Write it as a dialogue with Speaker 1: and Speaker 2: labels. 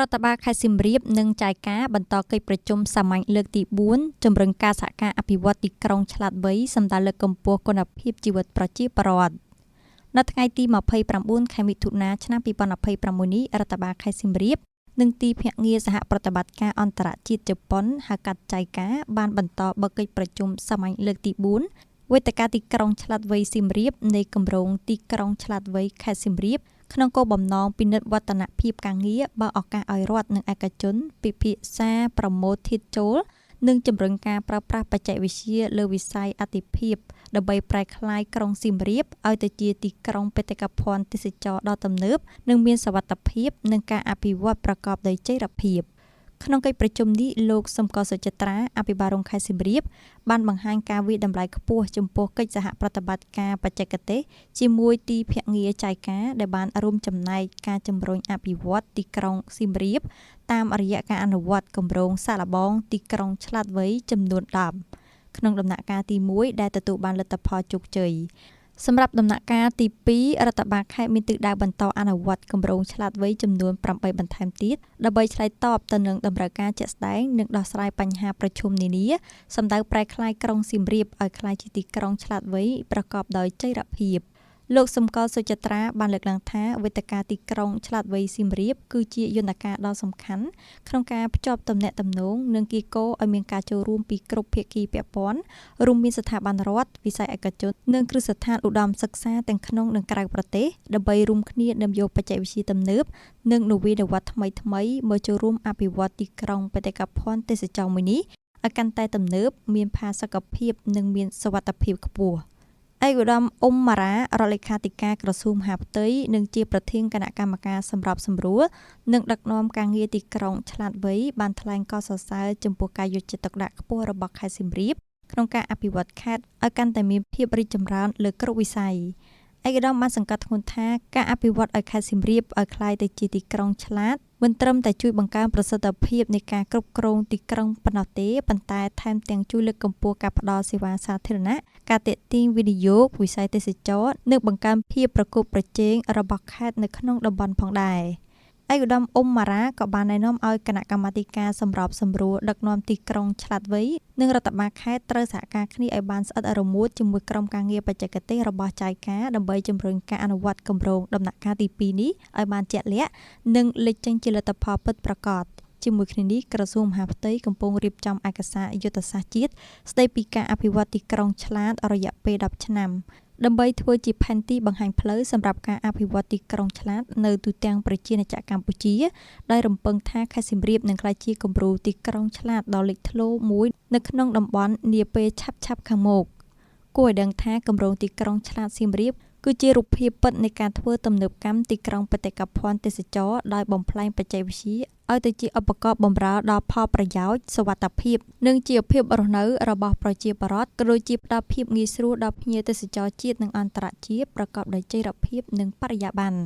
Speaker 1: រដ្ឋបាលខេត្តសៀមរាបនិងចៅការបន្តកិច្ចប្រជុំសាមញ្ញលើកទី4ជំរុញការសហការអភិវឌ្ឍទីក្រុងឆ្លាតវៃសម្ដៅលើកកម្ពស់គុណភាពជីវិតប្រជាពលរដ្ឋនៅថ្ងៃទី29ខែមិថុនាឆ្នាំ2026នេះរដ្ឋបាលខេត្តសៀមរាបនិងទីភ្នាក់ងារសហប្រតិបត្តិការអន្តរជាតិជប៉ុនហៅកាត់ចៅការបានបន្តបើកកិច្ចប្រជុំសាមញ្ញលើកទី4វេទិកាទីក្រុងឆ្លាតវៃសៀមរាបនៃគម្រោងទីក្រុងឆ្លាតវៃខេត្តសៀមរាបក្នុងគោលបំណងពិនិត្យវឌ្ឍនភាពការងារបើឱកាសឲ្យរដ្ឋនិងឯកជនពិភាក្សាប្រមូលធាតុចូលនិងជំរុញការប្រើប្រាស់បច្ចេកវិទ្យាលើវិស័យអាទិភាពដើម្បីប្រែក្លាយក្រុងសៀមរាបឲ្យទៅជាទីក្រុងបេតិកភណ្ឌទេសចរណ៍ដ៏ទំនើបនិងមានសុវត្ថិភាពនិងការអភិវឌ្ឍប្រកបដោយចីរភាពក្នុងកិច្ចប្រជុំនេះលោកសំកសុចិត្រាអភិបាលរងខេត្តសៀមរាបបានបង្ហាញការវិតម្លៃខ្ពស់ចំពោះកិច្ចសហប្រតិបត្តិការបច្ចេកទេសជាមួយទីភ្នាក់ងារចៅការដែលបានរួមចំណែកការជំរុញអភិវឌ្ឍទីក្រុងសៀមរាបតាមរយៈការអនុវត្តគម្រោងសាកល្បងទីក្រុងឆ្លាតវៃចំនួន10ក្នុងដំណាក់កាលទី1ដែលទទួលបានលទ្ធផលជោគជ័យសម្រាប់ដំណាក់កាលទី2រដ្ឋបាលខេត្តមានទិសដៅបន្តអនុវត្តគម្រោងឆ្លាតវៃចំនួន8បន្ថែមទៀតដើម្បីឆ្លើយតបទៅនឹងតម្រូវការជាក់ស្ដែងនិងដោះស្រាយបញ្ហាប្រឈមនានាសម្ដៅប្រែក្លាយក្រុងសៀមរាបឲ្យក្លាយជាទីក្រុងឆ្លាតវៃប្រកបដោយចីរភាពលោកសំកលសុចិត្រាបានលើកឡើងថាវេទិកាទីក្រុងឆ្លាតវៃសៀមរាបគឺជាយន្តការដ៏សំខាន់ក្នុងការភ្ជាប់ទំនាក់ទំនងនិងគីកូឲ្យមានការចូលរួមពីគ្រប់ភាគីពាក់ព័ន្ធរួមមានស្ថាប័នរដ្ឋវិស័យឯកជននិងគ្រឹះស្ថានឧត្តមសិក្សាទាំងក្នុងនិងក្រៅប្រទេសដើម្បីរួមគ្នានាំយកបច្ចេកវិទ្យាទំនើបនិងនវានុវត្តន៍ថ្មីៗមកចូលរួមអភិវឌ្ឍទីក្រុងបេតិកភណ្ឌទេសចរណ៍មួយនេះឲ្យកាន់តែទំនើបមានផាសុកភាពនិងមានសុវត្ថិភាពខ្ពស់ឯកឧត្តមអ៊ុំម៉ារ៉ារដ្ឋលេខាធិការក្រសួងមហាផ្ទៃនិងជាប្រធានគណៈកម្មការសម្របសម្រួលនិងដឹកនាំការងារទីក្រុងឆ្លាតវៃបានថ្លែងកោតសរសើរចំពោះការយកចិត្តទុកដាក់ខ្ពស់របស់ខេត្តសៀមរាបក្នុងការអភិវឌ្ឍខេត្តឲ្យកាន់តែមានភាពរីកចម្រើនលើគ្រប់វិស័យឯកឧត្តមបានសង្កត់ធ្ងន់ថាការអភិវឌ្ឍឲ្យខេត្តសៀមរាបឲ្យក្លាយទៅជាទីក្រុងឆ្លាតមិនត្រឹមតែជួយបង្កើនប្រសិទ្ធភាពនៃការគ្រប់គ្រងទីក្រុងប៉ុណ្ណោះទេប៉ុន្តែថែមទាំងជួយលើកកម្ពស់ការផ្តល់សេវាសាធារណៈការទាក់ទាញវិនិយោគវិស័យទេសចរណ៍និងបង្កើនភាពប្រកួតប្រជែងរបស់ខេត្តនៅក្នុងតំបន់ផងដែរឯកឧត្តមអ៊ុំម៉ារ៉ាក៏បានណែនាំឲ្យគណៈកម្មាធិការសម្របសម្រួលដឹកនាំទីក្រុងឆ្លាតវៃនិងរដ្ឋបាលខេត្តត្រូវសហការគ្នាឲ្យបានស្អិតរមួតជាមួយក្រុមការងារបច្ចេកទេសរបស់ចៅការដើម្បីជំរុញការអនុវត្តគម្រោងដំណាក់កាលទី2នេះឲ្យបានជាក់លាក់និងលេចចេញជាលទ្ធផលពិតប្រាកដជាមួយគ្នានេះក្រសួងមហាផ្ទៃកំពុងរៀបចំឯកសារយុទ្ធសាស្ត្រជាតិស្ដីពីការអភិវឌ្ឍទីក្រុងឆ្លាតរយៈពេល10ឆ្នាំដើម្បីធ្វើជាផែនទីបង្ហាញផ្លូវសម្រាប់ការអភិវឌ្ឍទីក្រុងឆ្លាតនៅទូទាំងប្រជាណាចក្រកម្ពុជាដោយរំពឹងថាខេត្តសៀមរាបនឹងក្លាយជាគំរូទីក្រុងឆ្លាតដ៏លេចធ្លោមួយនៅក្នុងតំបន់នាពេលឆាប់ៗខាងមុខគួរឲ្យដឹងថាគម្រោងទីក្រុងឆ្លាតសៀមរាបគឺជារូបភាពពិតនៃការធ្វើទំនើបកម្មទីក្រុងបេតិកភណ្ឌទេសចរណ៍ដោយបំប្លែងបច្ចេកវិទ្យាឲ្យទៅជាឧបករណ៍បម្រើដល់ផលប្រយោជន៍សុវត្ថិភាពនិងជីវភាពរស់នៅរបស់ប្រជាពលរដ្ឋក៏ដូចជាផ្ដល់ភាពងាយស្រួលដល់ភ្ញៀវទេសចរជាតិនិងអន្តរជាតិប្រកបដោយចីរភាពនិងបរិយាបន្ន